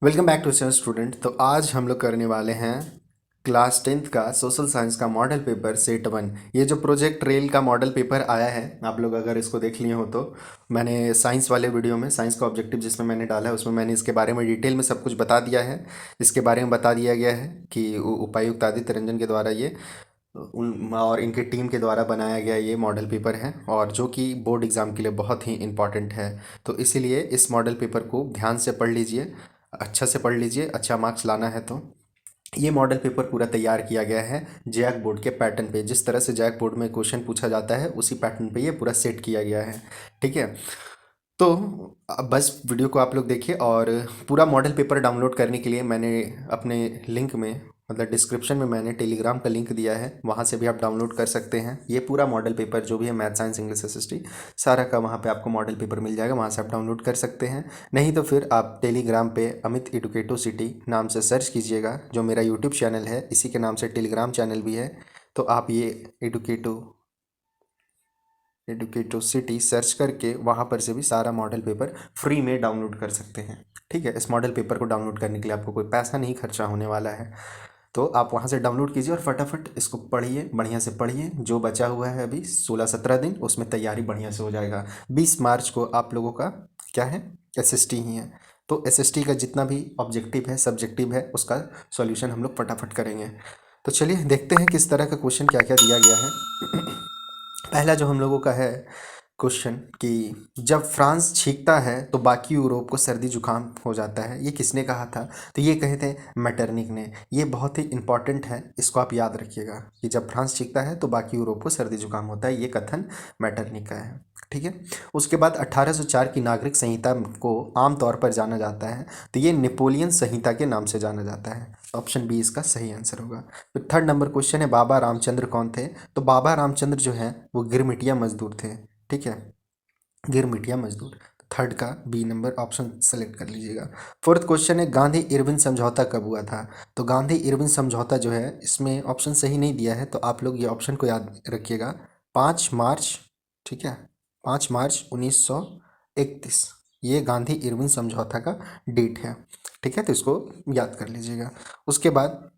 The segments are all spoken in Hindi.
Welcome back to channel student. तो आज हम लोग करने वाले हैं क्लास 10th का सोशल साइंस का मॉडल पेपर सेट 1। ये जो प्रोजेक्ट रेल का मॉडल पेपर आया है, आप लोग अगर इसको देख लिए हो तो मैंने साइंस वाले वीडियो में साइंस का ऑब्जेक्टिव जिसमें मैंने डाला है उसमें मैंने इसके बारे में डिटेल में सब कुछ बता दिया है। इसके बारे में बता दिया गया है कि उपायुक्त आदित्य रंजन के द्वारा ये और इनकी टीम के द्वारा बनाया गया ये मॉडल पेपर है और जो कि बोर्ड एग्ज़ाम के लिए बहुत ही इम्पॉर्टेंट है। तो इसीलिए इस मॉडल पेपर को ध्यान से पढ़ लीजिए, अच्छा से पढ़ लीजिए, अच्छा मार्क्स लाना है। तो ये मॉडल पेपर पूरा तैयार किया गया है जैक बोर्ड के पैटर्न पे। जिस तरह से जैक बोर्ड में क्वेश्चन पूछा जाता है उसी पैटर्न पे ये पूरा सेट किया गया है। ठीक है, तो अब बस वीडियो को आप लोग देखिए। और पूरा मॉडल पेपर डाउनलोड करने के लिए मैंने अपने लिंक में मतलब डिस्क्रिप्शन में मैंने टेलीग्राम का लिंक दिया है, वहाँ से भी आप डाउनलोड कर सकते हैं। ये पूरा मॉडल पेपर जो भी है मैथ साइंस इंग्लिश एसएसटी सारा का वहाँ पे आपको मॉडल पेपर मिल जाएगा, वहाँ से आप डाउनलोड कर सकते हैं। नहीं तो फिर आप टेलीग्राम पे अमित एडुकेटो सिटी नाम से सर्च कीजिएगा, जो मेरा यूट्यूब चैनल है इसी के नाम से टेलीग्राम चैनल भी है। तो आप ये एडुकेटो सिटी सर्च करके वहाँ पर से भी सारा मॉडल पेपर फ्री में डाउनलोड कर सकते हैं। ठीक है, इस मॉडल पेपर को डाउनलोड करने के लिए आपको कोई पैसा नहीं खर्चा होने वाला है। तो आप वहाँ से डाउनलोड कीजिए और फटाफट इसको पढ़िए, बढ़िया से पढ़िए। जो बचा हुआ है अभी 16-17 दिन, उसमें तैयारी बढ़िया से हो जाएगा। 20 मार्च को आप लोगों का क्या है, एसएसटी ही है। तो एसएसटी का जितना भी ऑब्जेक्टिव है सब्जेक्टिव है उसका सॉल्यूशन हम लोग फटाफट करेंगे। तो चलिए देखते हैं किस तरह का क्वेश्चन क्या क्या दिया गया है। पहला जो हम लोगों का है क्वेश्चन कि जब फ्रांस छींकता है तो बाकी यूरोप को सर्दी जुकाम हो जाता है, ये किसने कहा था? तो ये कहे थे मैटरनिक ने। ये बहुत ही इंपॉर्टेंट है, इसको आप याद रखिएगा कि जब फ्रांस छींकता है तो बाकी यूरोप को सर्दी जुकाम होता है, ये कथन मैटरनिक का है। ठीक है, उसके बाद 1804 की नागरिक संहिता को आमतौर पर जाना जाता है, तो ये नेपोलियन संहिता के नाम से जाना जाता है। ऑप्शन बी इसका सही आंसर होगा। फिर थर्ड नंबर क्वेश्चन है बाबा रामचंद्र कौन थे? तो बाबा रामचंद्र जो है वो गिरमिटिया मजदूर थे। ठीक है, गिरमिटिया मजदूर। थर्ड का बी नंबर ऑप्शन सेलेक्ट कर लीजिएगा। फोर्थ क्वेश्चन है गांधी इरविन समझौता कब हुआ था? तो गांधी इरविन समझौता जो है इसमें ऑप्शन सही नहीं दिया है, तो आप लोग ये ऑप्शन को याद रखिएगा। 5 मार्च, ठीक है, 5 मार्च 1931 ये गांधी इरविन समझौता का डेट है। ठीक है, तो इसको याद कर लीजिएगा। उसके बाद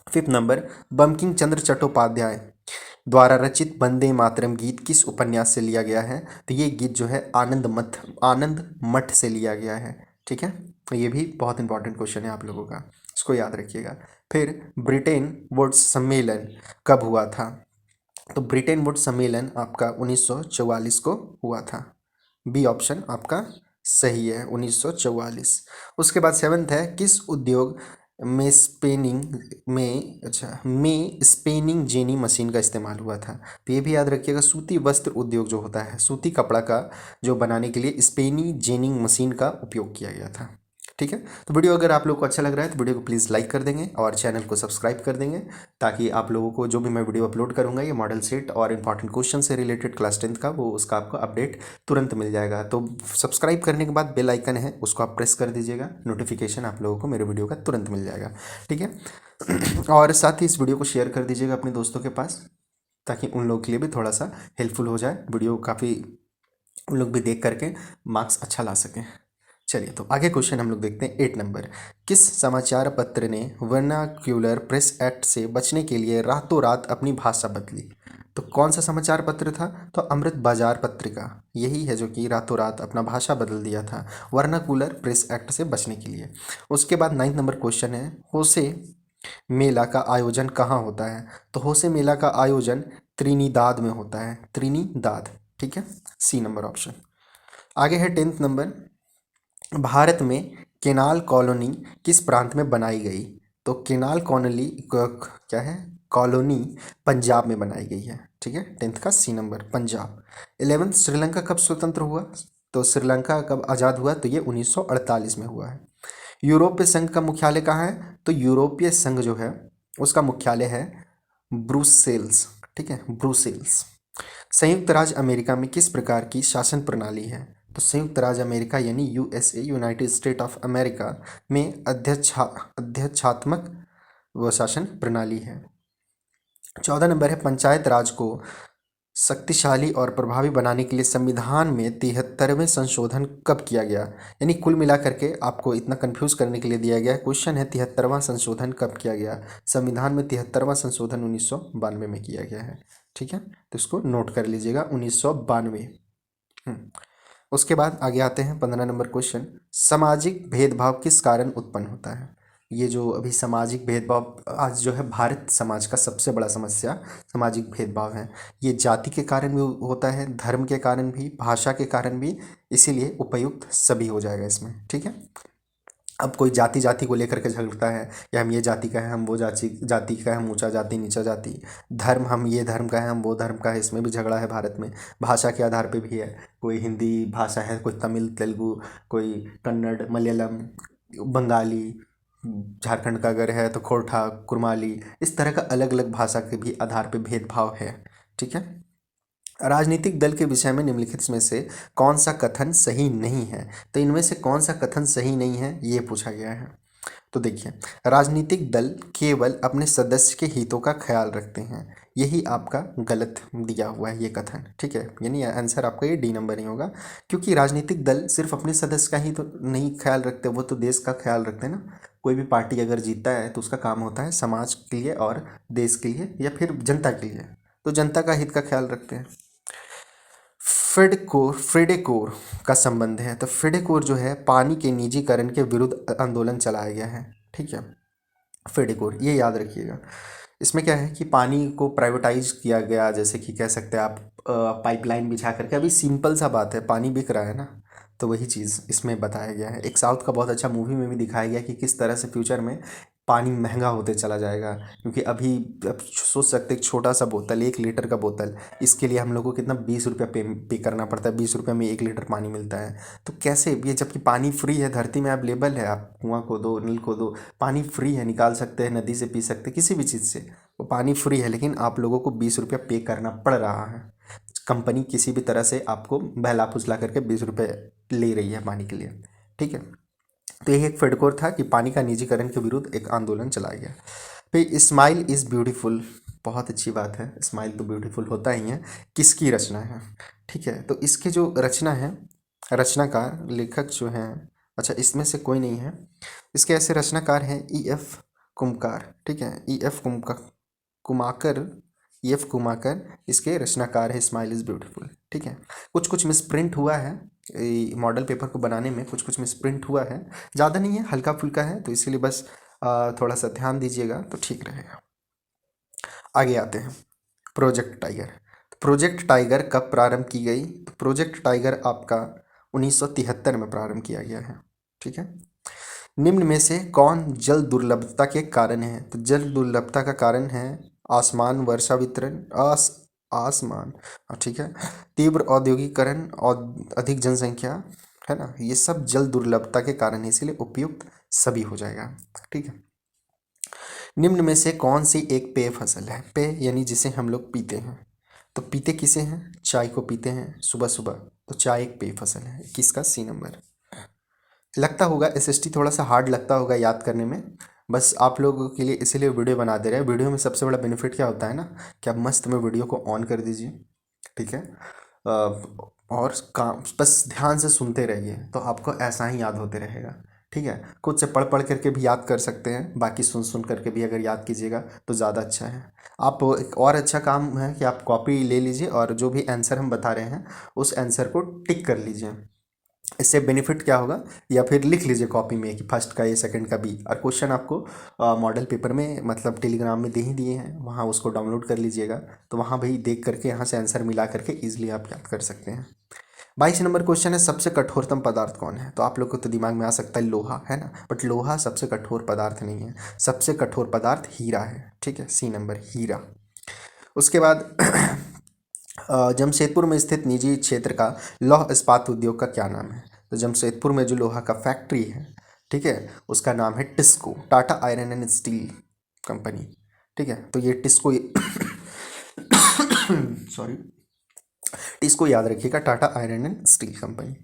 फिफ्थ नंबर बंकिम चंद्र चट्टोपाध्याय द्वारा रचित वंदे मातरम गीत किस उपन्यास से लिया गया है? तो ये गीत जो है आनंद मठ से लिया गया है। ठीक है, तो ये भी बहुत इंपॉर्टेंट क्वेश्चन है आप लोगों का, इसको याद रखिएगा। फिर ब्रिटेन वुड्स सम्मेलन कब हुआ था? तो ब्रिटेन वुड्स सम्मेलन आपका 1944 को हुआ था। बी ऑप्शन आपका सही है, 1944। उसके बाद सेवन्थ है किस उद्योग में स्पेनिंग जेनी मशीन का इस्तेमाल हुआ था? तो ये भी याद रखिएगा, सूती वस्त्र उद्योग जो होता है, सूती कपड़ा का जो बनाने के लिए स्पेनी जेनिंग मशीन का उपयोग किया गया था। ठीक है, तो वीडियो अगर आप लोग को अच्छा लग रहा है तो वीडियो को प्लीज़ लाइक कर देंगे और चैनल को सब्सक्राइब कर देंगे, ताकि आप लोगों को जो भी मैं वीडियो अपलोड करूंगा ये मॉडल सेट और इंपॉर्टेंट क्वेश्चन से रिलेटेड क्लास 10th का, वो उसका आपको अपडेट तुरंत मिल जाएगा। तो सब्सक्राइब करने के बाद बेल आइकन है उसको आप प्रेस कर दीजिएगा, नोटिफिकेशन आप लोगों को मेरे वीडियो का तुरंत मिल जाएगा। ठीक है, और साथ ही इस वीडियो को शेयर कर दीजिएगा अपने दोस्तों के पास, ताकि उन लोगों के लिए भी थोड़ा सा हेल्पफुल हो जाए, वीडियो काफ़ी उन लोग भी देख करके मार्क्स अच्छा ला सकें। चलिए तो आगे क्वेश्चन हम लोग देखते हैं 8 नंबर। किस समाचार पत्र ने वर्नाक्यूलर प्रेस एक्ट से बचने के लिए रातों रात अपनी भाषा बदली? तो कौन सा समाचार पत्र था? तो अमृत बाजार पत्रिका यही है जो कि रातों रात अपना भाषा बदल दिया था वर्नाक्यूलर प्रेस एक्ट से बचने के लिए। उसके बाद 9 नंबर क्वेश्चन है होसे मेला का आयोजन कहाँ होता है? तो होसे मेला का आयोजन त्रिनिदाद में होता है, त्रिनिदाद। ठीक है, सी नंबर ऑप्शन। आगे है 10th नंबर, भारत में केनाल कॉलोनी किस प्रांत में बनाई गई? तो केनाल कॉलोनी क्या है, कॉलोनी पंजाब में बनाई गई है। ठीक है, 10th का सी नंबर पंजाब। 11th श्रीलंका कब स्वतंत्र हुआ? तो श्रीलंका कब आज़ाद हुआ? तो ये 1948 में हुआ है। यूरोपीय संघ का मुख्यालय कहाँ है? तो यूरोपीय संघ जो है उसका मुख्यालय है ब्रुसेल्स। ठीक है, ब्रुसेल्स। संयुक्त राज्य अमेरिका में किस प्रकार की शासन प्रणाली है? तो संयुक्त राज्य अमेरिका यानी USA, United state of America में अध्यक्षात्मक व शासन प्रणाली है। 14 नंबर है पंचायत राज को शक्तिशाली और प्रभावी बनाने के लिए संविधान में 73वें संशोधन कब किया गया? यानी कुल मिलाकर के आपको इतना कंफ्यूज करने के लिए दिया गया है। क्वेश्चन है 73वां संशोधन कब किया गया? संविधान में 73वां संशोधन 1992 में किया गया है। ठीक है, तो इसको नोट कर लीजिएगा, 1992। उसके बाद आगे आते हैं 15 नंबर क्वेश्चन। सामाजिक भेदभाव किस कारण उत्पन्न होता है? ये जो अभी सामाजिक भेदभाव आज जो है भारत समाज का सबसे बड़ा समस्या सामाजिक भेदभाव है। ये जाति के कारण भी होता है, धर्म के कारण भी, भाषा के कारण भी, इसीलिए उपयुक्त सभी हो जाएगा इसमें। ठीक है, अब कोई जाति जाति को लेकर के झगड़ता है या हम ये जाति का है, हम वो जाति जाति का है, हम ऊंचा जाति नीचा जाति। धर्म, हम ये धर्म का है, हम वो धर्म का है, इसमें भी झगड़ा है भारत में। भाषा के आधार पे भी है, कोई हिंदी भाषा है, कोई तमिल तेलुगु, कोई कन्नड़ मलयालम बंगाली, झारखंड का अगर है तो खोरठा कुरमाली, इस तरह का अलग अलग भाषा के भी आधार पे भेदभाव है। ठीक है, राजनीतिक दल के विषय में निम्नलिखित में से कौन सा कथन सही नहीं है? तो इनमें से कौन सा कथन सही नहीं है ये पूछा गया है। तो देखिए, राजनीतिक दल केवल अपने सदस्य के हितों का ख्याल रखते हैं, यही आपका गलत दिया हुआ है ये कथन। ठीक है, यानी आंसर आपका ये डी नंबर ही होगा, क्योंकि राजनीतिक दल सिर्फ अपने सदस्य का ही तो नहीं ख्याल रखते, वो तो देश का ख्याल रखते हैं ना। कोई भी पार्टी अगर जीतता है तो उसका काम होता है समाज के लिए और देश के लिए या फिर जनता के लिए, तो जनता का हित का ख्याल रखते हैं। फ्रेडेकोर का संबंध है, तो फ्रेडेकोर जो है पानी के निजीकरण के विरुद्ध आंदोलन चलाया गया है। ठीक है, फ्रेडेकोर ये याद रखिएगा। इसमें क्या है कि पानी को प्राइवेटाइज किया गया, जैसे कि कह सकते हैं आप पाइपलाइन बिछा करके। अभी सिंपल सा बात है, पानी बिक रहा है ना, तो वही चीज़ इसमें बताया गया है। एक साउथ का बहुत अच्छा मूवी में भी दिखाया गया कि किस तरह से फ्यूचर में पानी महंगा होते चला जाएगा। क्योंकि अभी अब सोच सकते एक छोटा सा बोतल, 1 लीटर का बोतल, इसके लिए हम लोग को कितना 20 रुपया पे करना पड़ता है। 20 रुपये में 1 लीटर पानी मिलता है, तो कैसे ये, जबकि पानी फ्री है, धरती में अवेलेबल है, आप कुआं खोदो नल खोदो, पानी फ्री है, निकाल सकते हैं, नदी से पी सकते हैं, किसी भी चीज़ से वो पानी फ्री है, लेकिन आप लोगों को 20 रुपया पे करना पड़ रहा है। कंपनी किसी भी तरह से आपको बहला फुसला करके 20 रुपये ले रही है पानी के लिए। ठीक है, तो यही एक फेडकोर था कि पानी का निजीकरण के विरुद्ध एक आंदोलन चलाया गया। फिर स्माइल इज़ ब्यूटीफुल, बहुत अच्छी बात है, स्माइल तो ब्यूटीफुल होता ही है, किसकी रचना है? ठीक है, तो इसके जो रचना है, रचनाकार लेखक जो हैं, अच्छा इसमें से कोई नहीं है, इसके ऐसे रचनाकार हैं E.F. कुमकार। ठीक है, E.F. कुमाकर, E.F. कुमाकर इसके रचनाकार है स्माइल इज़ ब्यूटीफुल। ठीक है, कुछ कुछ मिसप्रिंट हुआ है मॉडल पेपर को बनाने में, कुछ कुछ मिसप्रिंट हुआ है, ज़्यादा नहीं है, हल्का फुल्का है, तो इसीलिए बस थोड़ा सा ध्यान दीजिएगा तो ठीक रहेगा। आगे आते हैं, प्रोजेक्ट टाइगर। प्रोजेक्ट टाइगर कब प्रारंभ की गई? तो प्रोजेक्ट टाइगर आपका 1973 में प्रारंभ किया गया है। ठीक है, निम्न में से कौन जल दुर्लभता के कारण है? तो जल दुर्लभता का कारण है आसमान वर्षा वितरण, आसमान, ठीक है, तीव्र औद्योगिकरण और अधिक जनसंख्या, है ना, ये सब जल दुर्लभता के कारण है, इसीलिए उपयुक्त सभी हो जाएगा। ठीक है, निम्न में से कौन सी एक पेय फसल है? पेय यानी जिसे हम लोग पीते हैं, तो पीते किसे हैं? चाय को पीते हैं सुबह सुबह, तो चाय एक पेय फसल है। किसका? C number. लगता होगा एसएसटी थोड़ा सा हार्ड लगता होगा याद करने में, बस आप लोगों के लिए इसीलिए वीडियो बना दे रहे हैं। वीडियो में सबसे बड़ा बेनिफिट क्या होता है ना, कि आप मस्त में वीडियो को ऑन कर दीजिए। ठीक है, और काम बस ध्यान से सुनते रहिए, तो आपको ऐसा ही याद होते रहेगा। ठीक है, खुद से पढ़ पढ़ करके भी याद कर सकते हैं, बाकी सुन सुन करके भी अगर याद कीजिएगा तो ज़्यादा अच्छा है। आप एक और अच्छा काम है कि आप कॉपी ले लीजिए और जो भी आंसर हम बता रहे हैं उस आंसर को टिक कर लीजिए। इससे बेनिफिट क्या होगा, या फिर लिख लीजिए कॉपी में कि फर्स्ट का, ये सेकंड का भी, और क्वेश्चन आपको मॉडल पेपर में मतलब टेलीग्राम में दे ही दिए हैं, वहाँ उसको डाउनलोड कर लीजिएगा, तो वहाँ भी देख करके यहाँ से आंसर मिला करके ईजिली आप याद कर सकते हैं। 22 नंबर क्वेश्चन है, सबसे कठोरतम पदार्थ कौन है? तो आप लोग को तो दिमाग में आ सकता है लोहा, है ना, बट लोहा सबसे कठोर पदार्थ नहीं है, सबसे कठोर पदार्थ हीरा है। ठीक है, सी नंबर हीरा। उसके बाद जमशेदपुर में स्थित निजी क्षेत्र का लौह इस्पात उद्योग का क्या नाम है? तो जमशेदपुर में जो लोहा का फैक्ट्री है, ठीक है, उसका नाम है TISCO, Tata iron and steel company. ठीक है, तो ये टिस्को सॉरी, टिस्को याद रखिएगा, Tata iron and steel company.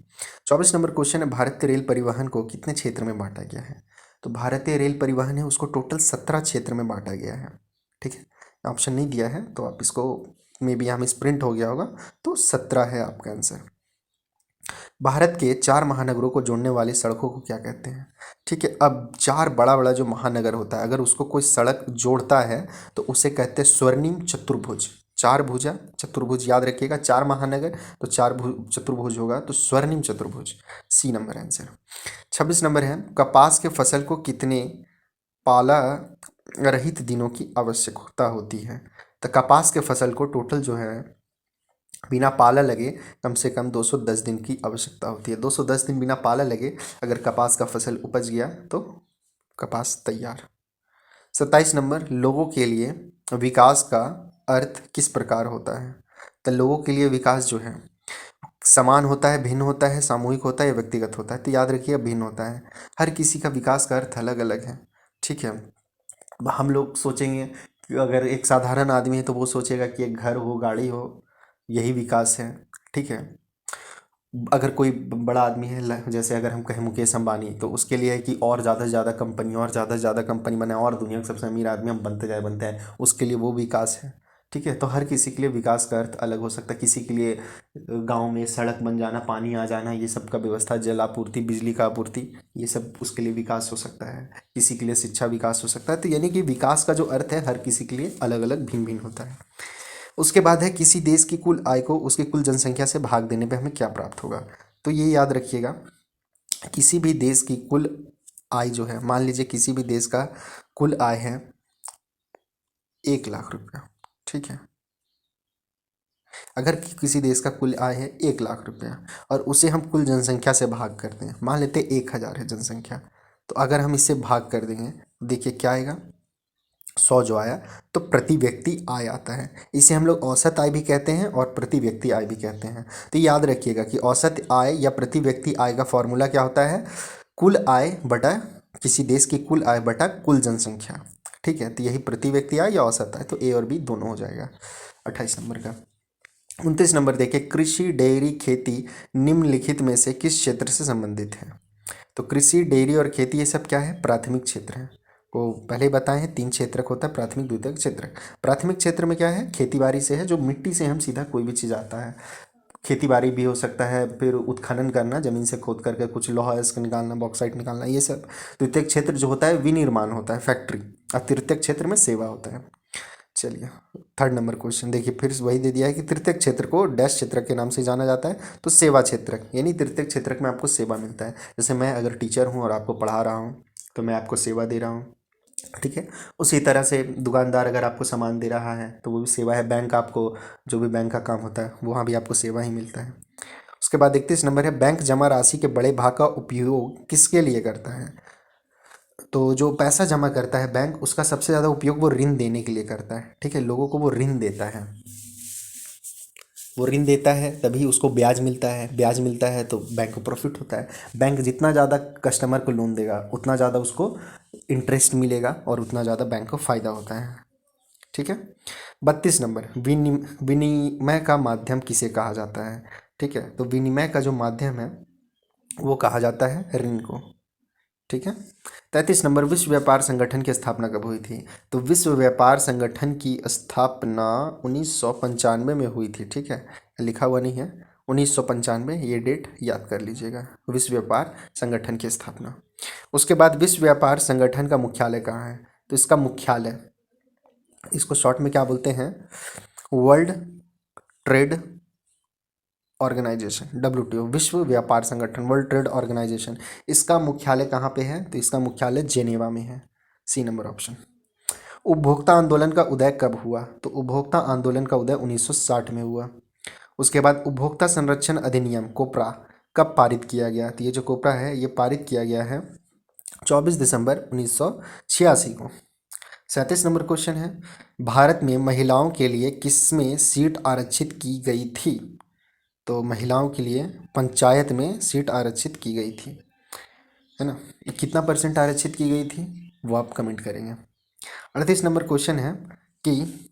24 number question है, भारतीय रेल परिवहन को कितने क्षेत्र में बांटा गया है? तो भारतीय रेल परिवहन है उसको टोटल 17 क्षेत्र में बांटा गया है। ठीक है, ऑप्शन नहीं दिया है तो आप इसको मे भी यहाँ में स्प्रिंट हो गया होगा, तो 17 है आपका आंसर। भारत के 4 महानगरों को जोड़ने वाली सड़कों को क्या कहते हैं? ठीक है, अब 4 बड़ा बड़ा जो महानगर होता है, अगर उसको कोई सड़क जोड़ता है तो उसे कहते हैं स्वर्णिम चतुर्भुज। 4 भुजा चतुर्भुज, याद रखिएगा, 4 महानगर तो 4 चतुर्भुज होगा, तो स्वर्णिम चतुर्भुज, सी नंबर आंसर। 26 नंबर है, कपास के फसल को कितने पाला रहित दिनों की आवश्यकता होती है? तो कपास के फसल को टोटल जो है बिना पाला लगे कम से कम 210 दिन की आवश्यकता होती है। 210 दिन बिना पाला लगे अगर कपास का फसल उपज गया तो कपास तैयार। 27 नंबर, लोगों के लिए विकास का अर्थ किस प्रकार होता है? तो लोगों के लिए विकास जो है समान होता है, भिन्न होता है, सामूहिक होता है या व्यक्तिगत होता है? तो याद रखिए भिन्न होता है। हर किसी का विकास का अर्थ अलग अलग है। ठीक है, हम लोग सोचेंगे कि अगर एक साधारण आदमी है तो वो सोचेगा कि एक घर हो, गाड़ी हो, यही विकास है। ठीक है, अगर कोई बड़ा आदमी है जैसे अगर हम कहें मुकेश अंबानी, तो उसके लिए है कि और ज़्यादा से ज़्यादा कंपनी, और ज़्यादा से ज़्यादा कंपनी बनाए और दुनिया के सबसे अमीर आदमी हम बनते हैं, उसके लिए वो विकास है। ठीक है, तो हर किसी के लिए विकास का अर्थ अलग हो सकता है। किसी के लिए गांव में सड़क बन जाना, पानी आ जाना, ये सब का व्यवस्था, जल आपूर्ति, बिजली का आपूर्ति, ये सब उसके लिए विकास हो सकता है। किसी के लिए शिक्षा विकास हो सकता है। तो यानी कि विकास का जो अर्थ है हर किसी के लिए अलग अलग भिन्न भिन्न होता है। उसके बाद है, किसी देश की कुल आय को उसकी कुल जनसंख्या से भाग देने पे हमें क्या प्राप्त होगा? तो ये याद रखिएगा, किसी भी देश की कुल आय जो है, मान लीजिए किसी भी देश का कुल आय है 1 लाख रुपया। ठीक है, अगर किसी देश का कुल आय है 1 लाख रुपया और उसे हम कुल जनसंख्या से भाग करते हैं, मान लेते हैं 1000 है जनसंख्या, तो अगर हम इससे भाग कर देंगे देखिए क्या आएगा, 100 जो आया, तो प्रति व्यक्ति आय आता है। इसे हम लोग औसत आय भी कहते हैं और प्रति व्यक्ति आय भी कहते हैं। तो याद रखिएगा कि औसत आय या प्रति व्यक्ति आय का फॉर्मूला क्या होता है, कुल आय बटा किसी देश की कुल आय बटा कुल जनसंख्या। ठीक है, तो यही प्रति व्यक्ति आय या औसत आय, तो ए और बी दोनों हो जाएगा। 28 नंबर का। 29 नंबर देखिए, कृषि, डेयरी, खेती निम्नलिखित में से किस क्षेत्र से संबंधित है? तो कृषि, डेयरी और खेती ये सब क्या है, प्राथमिक क्षेत्र है। वो पहले ही बताए हैं 3 क्षेत्रक होता है, प्राथमिक, द्वितीयक, क्षेत्रक। प्राथमिक क्षेत्र में क्या है, खेती बाड़ी से है, जो मिट्टी से हम सीधा कोई भी चीज़ आता है। खेती बाड़ी भी हो सकता है, फिर उत्खनन करना, जमीन से खोद करके कुछ लोहा इसका निकालना, बॉक्साइट निकालना, ये सब। द्वितीयक क्षेत्र जो होता है विनिर्माण होता है, फैक्ट्री। और तृतीयक क्षेत्र में सेवा होता है। चलिए, 3rd नंबर क्वेश्चन देखिए, फिर वही दे दिया है कि तृतीयक क्षेत्र को डैश क्षेत्रक के नाम से जाना जाता है, तो सेवा क्षेत्रक, यानी तृतीयक क्षेत्रक में आपको सेवा मिलता है। जैसे मैं अगर टीचर हूँ और आपको पढ़ा रहा हूँ तो मैं आपको सेवा दे रहा हूँ। ठीक है, उसी तरह से दुकानदार अगर आपको सामान दे रहा है तो वो भी सेवा है। बैंक आपको, जो भी बैंक का काम होता है वहाँ भी आपको सेवा ही मिलता है। उसके बाद 31 नंबर है, बैंक जमा राशि के बड़े भाग का उपयोग किसके लिए करता है? तो जो पैसा जमा करता है बैंक, उसका सबसे ज़्यादा उपयोग वो ऋण देने के लिए करता है। ठीक है, लोगों को वो ऋण देता है। वो ऋण देता है तभी उसको ब्याज मिलता है, ब्याज मिलता है तो बैंक को प्रॉफिट होता है। बैंक जितना ज़्यादा कस्टमर को लोन देगा उतना ज़्यादा उसको इंटरेस्ट मिलेगा और उतना ज़्यादा बैंक को फ़ायदा होता है। ठीक है, 32 नंबर, विनिमय का माध्यम किसे कहा जाता है? ठीक है, तो विनिमय का जो माध्यम है वो कहा जाता है ऋण को। ठीक है, 33 नंबर, विश्व व्यापार संगठन की स्थापना कब हुई थी? तो विश्व व्यापार संगठन की स्थापना 1995 में हुई थी। ठीक है, लिखा हुआ नहीं है, 1995, ये डेट याद कर लीजिएगा, विश्व व्यापार संगठन की स्थापना। उसके बाद विश्व व्यापार संगठन का मुख्यालय कहाँ है? तो इसका मुख्यालय, इसको शॉर्ट में क्या बोलते हैं, वर्ल्ड ट्रेड ऑर्गेनाइजेशन, WTO, विश्व व्यापार संगठन, वर्ल्ड ट्रेड ऑर्गेनाइजेशन, इसका मुख्यालय कहाँ पे है? तो इसका मुख्यालय जेनेवा में है, सी नंबर ऑप्शन। उपभोक्ता आंदोलन का उदय कब हुआ? तो उपभोक्ता आंदोलन का उदय 1960 में हुआ। उसके बाद उपभोक्ता संरक्षण अधिनियम कोपरा कब पारित किया गया? तो ये जो कोपरा है ये पारित किया गया है 24 दिसंबर 1986 को। 37 नंबर क्वेश्चन है, भारत में महिलाओं के लिए किसमें सीट आरक्षित की गई थी? तो महिलाओं के लिए पंचायत में सीट आरक्षित की गई थी, है ना। ये कितना % आरक्षित की गई थी वो आप कमेंट करेंगे। 38 नंबर क्वेश्चन है कि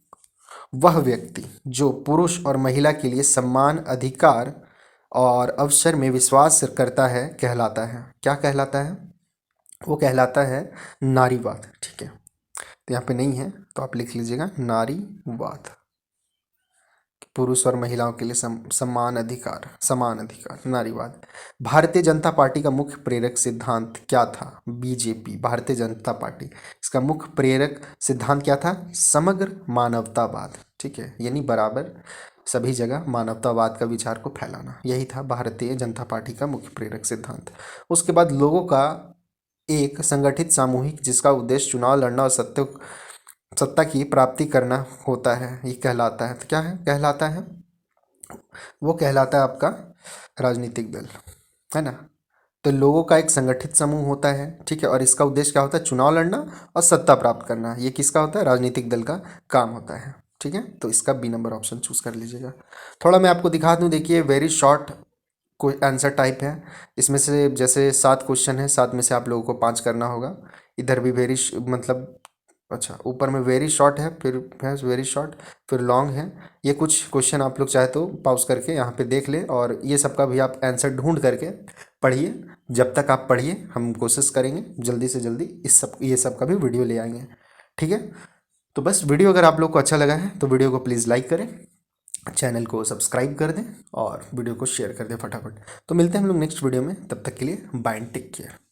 वह व्यक्ति जो पुरुष और महिला के लिए समान अधिकार और अवसर में विश्वास करता है कहलाता है, क्या कहलाता है? वो कहलाता है नारीवाद। ठीक है, तो यहाँ पे नहीं है तो आप लिख लीजिएगा नारीवाद। पुरुष और महिलाओं के लिए समान अधिकार, समान अधिकार, नारीवाद। भारतीय जनता पार्टी का मुख्य प्रेरक सिद्धांत क्या था? बीजेपी, भारतीय जनता पार्टी, इसका मुख्य प्रेरक सिद्धांत क्या था? समग्र मानवतावाद। ठीक है, यानी बराबर सभी जगह मानवतावाद का विचार को फैलाना, यही था भारतीय जनता पार्टी का मुख्य प्रेरक सिद्धांत। उसके बाद लोगों का एक संगठित सामूहिक जिसका उद्देश्य चुनाव लड़ना और सत्ता की प्राप्ति करना होता है, ये कहलाता है। तो क्या है कहलाता है? वो कहलाता है आपका राजनीतिक दल, है ना। तो लोगों का एक संगठित समूह होता है, ठीक है, और इसका उद्देश्य क्या होता है? चुनाव लड़ना और सत्ता प्राप्त करना। ये किसका होता है? राजनीतिक दल का काम होता है। ठीक है, तो इसका बी नंबर ऑप्शन चूज कर लीजिएगा। थोड़ा मैं आपको दिखा दूं, देखिए वेरी शॉर्ट कोई आंसर टाइप है। इसमें से जैसे 7 क्वेश्चन है, 7 में से आप लोगों को 5 करना होगा। इधर भी मतलब अच्छा, ऊपर में वेरी शॉर्ट है, फिर वेरी शॉर्ट, फिर लॉन्ग है। ये कुछ क्वेश्चन आप लोग चाहे तो पॉज करके यहाँ पे देख ले, और ये सबका भी आप आंसर ढूंढ करके पढ़िए। जब तक आप पढ़िए हम कोशिश करेंगे जल्दी से जल्दी ये सब का भी वीडियो ले आएंगे। ठीक है, तो बस वीडियो अगर आप लोग को अच्छा लगा है तो वीडियो को प्लीज़ लाइक करें, चैनल को सब्सक्राइब कर दें और वीडियो को शेयर कर दें फटाफट। तो मिलते हैं हम लोग नेक्स्ट वीडियो में, तब तक के लिए बाय एंड टेक केयर।